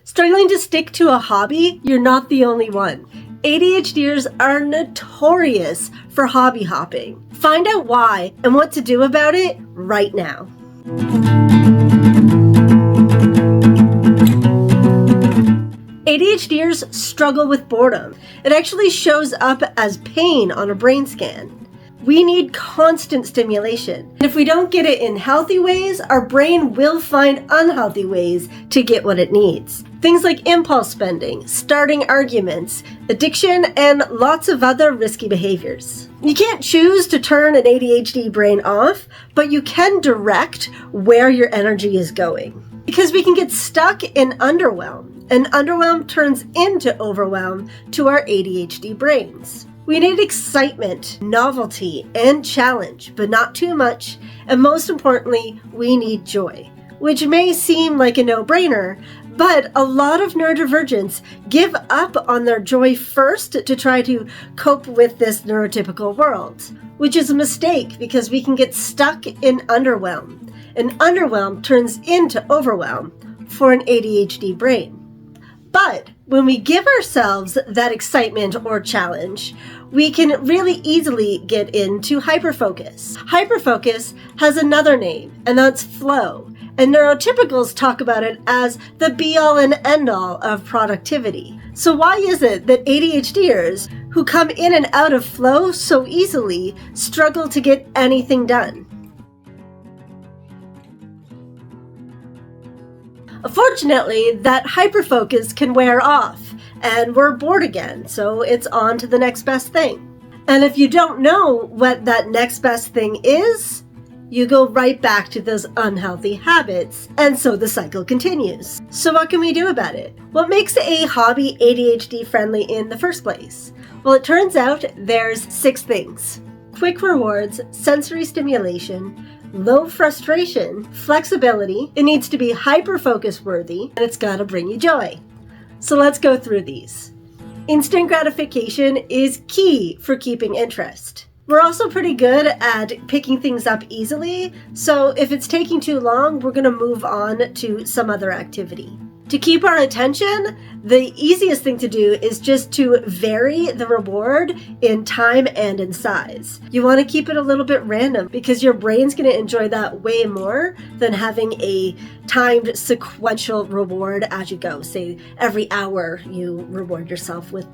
Struggling to stick to a hobby? You're not the only one. ADHDers are notorious for hobby hopping. Find out why and what to do about it right now. ADHDers struggle with boredom. It actually shows up as pain on a brain scan. We need constant stimulation. And if we don't get it in healthy ways, our brain will find unhealthy ways to get what it needs. Things like impulse spending, starting arguments, addiction, and lots of other risky behaviors. You can't choose to turn an ADHD brain off, but you can direct where your energy is going. Because we can get stuck in underwhelm, and underwhelm turns into overwhelm to our ADHD brains. We need excitement, novelty, and challenge, but not too much. And most importantly, we need joy, which may seem like a no-brainer, but a lot of neurodivergents give up on their joy first to try to cope with this neurotypical world, which is a mistake because we can get stuck in underwhelm, and underwhelm turns into overwhelm for an ADHD brain. But when we give ourselves that excitement or challenge, we can really easily get into hyperfocus. Hyperfocus has another name, and that's flow. And neurotypicals talk about it as the be-all and end-all of productivity. So why is it that ADHDers who come in and out of flow so easily struggle to get anything done? Unfortunately, that hyperfocus can wear off, and we're bored again, so it's on to the next best thing. And if you don't know what that next best thing is, you go right back to those unhealthy habits, and so the cycle continues. So what can we do about it? What makes a hobby ADHD friendly in the first place? Well, it turns out there's 6 things. Quick rewards, sensory stimulation, low frustration, flexibility, it needs to be hyper-focus worthy, and it's gotta bring you joy. So let's go through these. Instant gratification is key for keeping interest. We're also pretty good at picking things up easily, so if it's taking too long, we're gonna move on to some other activity. To keep our attention, the easiest thing to do is just to vary the reward in time and in size. You want to keep it a little bit random because your brain's going to enjoy that way more than having a timed sequential reward as you go. Say every hour you reward yourself with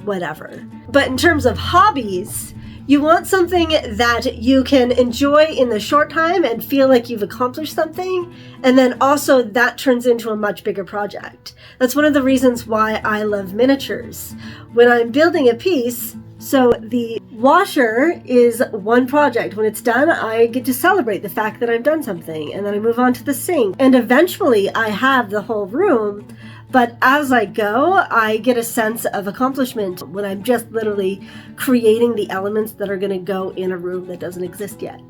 whatever. But in terms of hobbies, you want something that you can enjoy in the short time and feel like you've accomplished something, and then also that turns into a much bigger project. That's one of the reasons why I love miniatures. When I'm building a piece, so the washer is one project. When it's done, I get to celebrate the fact that I've done something, and then I move on to the sink. And eventually I have the whole room, but as I go, I get a sense of accomplishment when I'm just literally creating the elements that are going to go in a room that doesn't exist yet.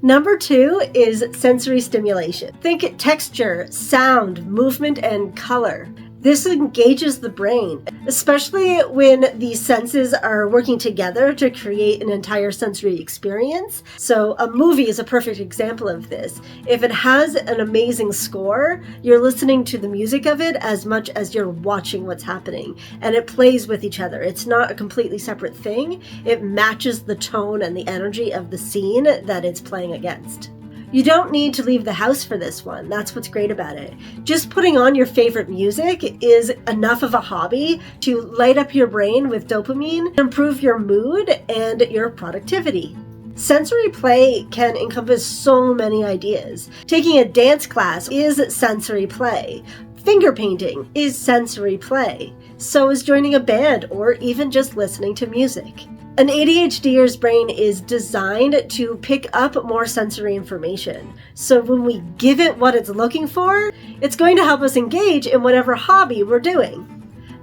Number 2 is sensory stimulation. Think texture, sound, movement, and color. This engages the brain, especially when these senses are working together to create an entire sensory experience. So a movie is a perfect example of this. If it has an amazing score, you're listening to the music of it as much as you're watching what's happening, and it plays with each other. It's not a completely separate thing. It matches the tone and the energy of the scene that it's playing against. You don't need to leave the house for this one. That's what's great about it. Just putting on your favorite music is enough of a hobby to light up your brain with dopamine, improve your mood and your productivity. Sensory play can encompass so many ideas. Taking a dance class is sensory play. Finger painting is sensory play. So is joining a band or even just listening to music. An ADHDer's brain is designed to pick up more sensory information. So when we give it what it's looking for, it's going to help us engage in whatever hobby we're doing.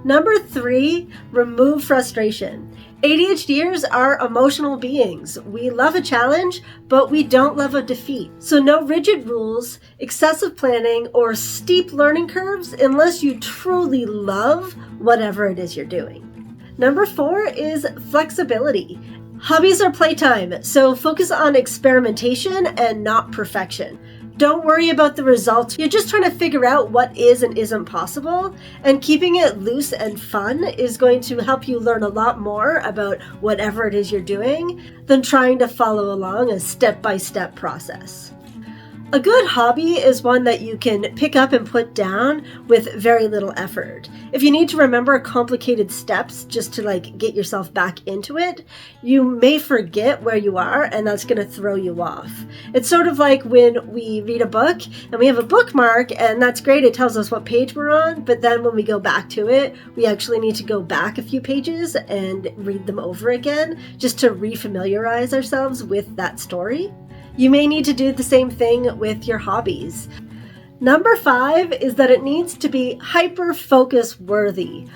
Number 3, remove frustration. ADHDers are emotional beings. We love a challenge, but we don't love a defeat. So no rigid rules, excessive planning, or steep learning curves unless you truly love whatever it is you're doing. Number 4 is flexibility. Hobbies are playtime, so focus on experimentation and not perfection. Don't worry about the results. You're just trying to figure out what is and isn't possible, and keeping it loose and fun is going to help you learn a lot more about whatever it is you're doing than trying to follow along a step-by-step process. A good hobby is one that you can pick up and put down with very little effort. If you need to remember complicated steps just to get yourself back into it, you may forget where you are, and that's going to throw you off. It's sort of like when we read a book and we have a bookmark, and that's great. It tells us what page we're on, but then when we go back to it, we actually need to go back a few pages and read them over again just to refamiliarize ourselves with that story. You may need to do the same thing with your hobbies. Number 5 is that it needs to be hyper-focus worthy.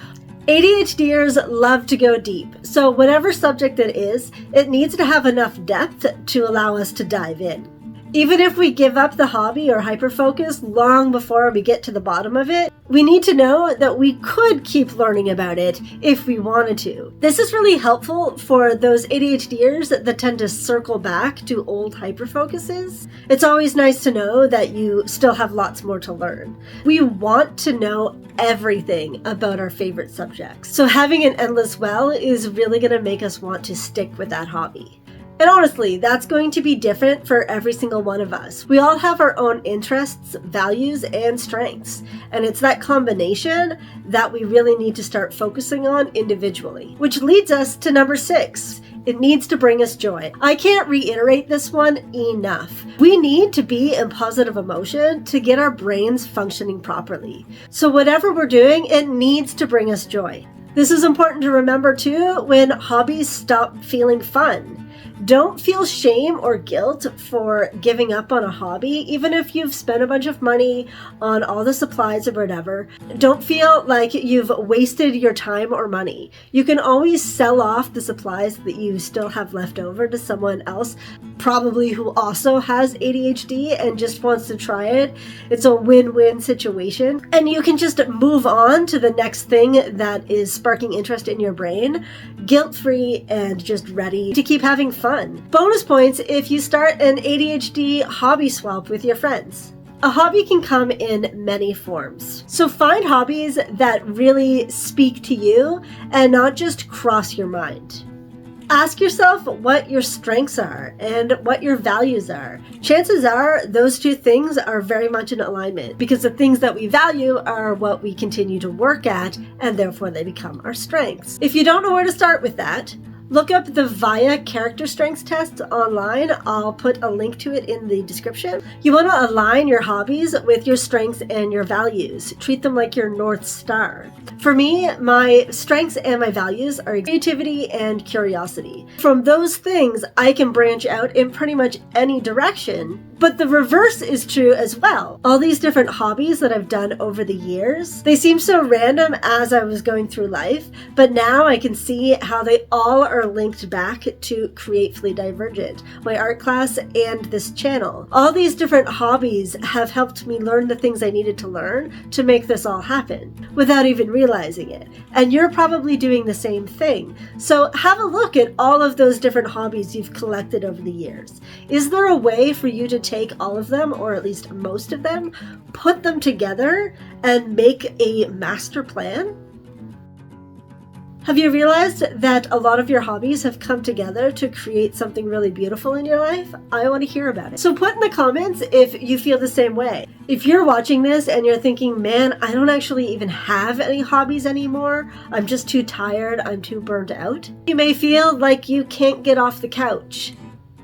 ADHDers love to go deep, so whatever subject it is, it needs to have enough depth to allow us to dive in. Even if we give up the hobby or hyperfocus long before we get to the bottom of it, we need to know that we could keep learning about it if we wanted to. This is really helpful for those ADHDers that tend to circle back to old hyperfocuses. It's always nice to know that you still have lots more to learn. We want to know everything about our favorite subjects, so having an endless well is really going to make us want to stick with that hobby. And honestly, that's going to be different for every single one of us. We all have our own interests, values, and strengths. And it's that combination that we really need to start focusing on individually. Which leads us to number 6. It needs to bring us joy. I can't reiterate this one enough. We need to be in positive emotion to get our brains functioning properly. So whatever we're doing, it needs to bring us joy. This is important to remember too when hobbies stop feeling fun. Don't feel shame or guilt for giving up on a hobby, even if you've spent a bunch of money on all the supplies or whatever. Don't feel like you've wasted your time or money. You can always sell off the supplies that you still have left over to someone else, probably who also has ADHD and just wants to try it. It's a win-win situation. And you can just move on to the next thing that is sparking interest in your brain, guilt-free and just ready to keep having fun. Bonus points if you start an ADHD hobby swap with your friends. A hobby can come in many forms. So find hobbies that really speak to you and not just cross your mind. Ask yourself what your strengths are and what your values are. Chances are those two things are very much in alignment because the things that we value are what we continue to work at, and therefore they become our strengths. If you don't know where to start with that, look up the VIA character strengths test online. I'll put a link to it in the description. You want to align your hobbies with your strengths and your values. Treat them like your North Star. For me, my strengths and my values are creativity and curiosity. From those things, I can branch out in pretty much any direction. But the reverse is true as well. All these different hobbies that I've done over the years, they seem so random as I was going through life, but now I can see how they all are linked back to Creatively Divergent, my art class, and this channel. All these different hobbies have helped me learn the things I needed to learn to make this all happen, without even realizing it. And you're probably doing the same thing. So have a look at all of those different hobbies you've collected over the years. Is there a way for you to take all of them, or at least most of them, put them together and make a master plan? Have you realized that a lot of your hobbies have come together to create something really beautiful in your life? I want to hear about it. So put in the comments if you feel the same way. If you're watching this and you're thinking, man, I don't actually even have any hobbies anymore, I'm just too tired, I'm too burnt out, you may feel like you can't get off the couch.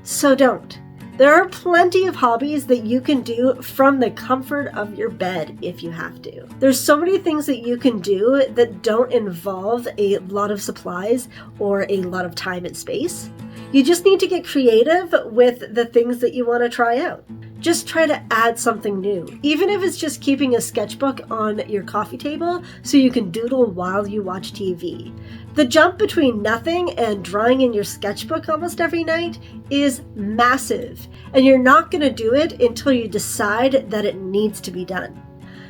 So don't. There are plenty of hobbies that you can do from the comfort of your bed if you have to. There's so many things that you can do that don't involve a lot of supplies or a lot of time and space. You just need to get creative with the things that you want to try out. Just try to add something new, even if it's just keeping a sketchbook on your coffee table so you can doodle while you watch TV. The jump between nothing and drawing in your sketchbook almost every night is massive, and you're not going to do it until you decide that it needs to be done.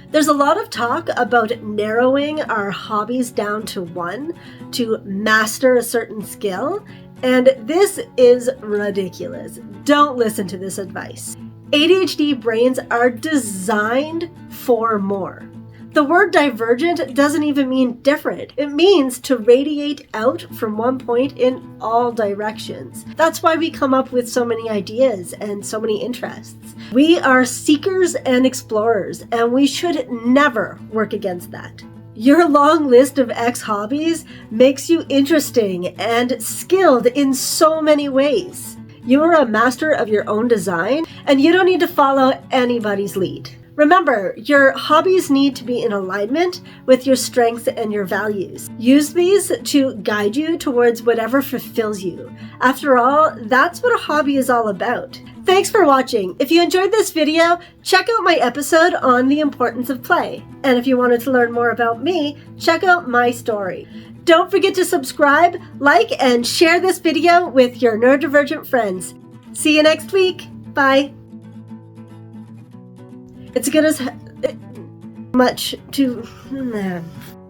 There's a lot of talk about narrowing our hobbies down to one to master a certain skill, and this is ridiculous. Don't listen to this advice. ADHD brains are designed for more. The word divergent doesn't even mean different. It means to radiate out from one point in all directions. That's why we come up with so many ideas and so many interests. We are seekers and explorers, and we should never work against that. Your long list of hobbies makes you interesting and skilled in so many ways. You are a master of your own design, and you don't need to follow anybody's lead. Remember, your hobbies need to be in alignment with your strengths and your values. Use these to guide you towards whatever fulfills you. After all, that's what a hobby is all about. Thanks for watching. If you enjoyed this video, check out my episode on the importance of play. And if you wanted to learn more about me, check out my story. Don't forget to subscribe, like, and share this video with your neurodivergent friends. See you next week. Bye. It's good as much to...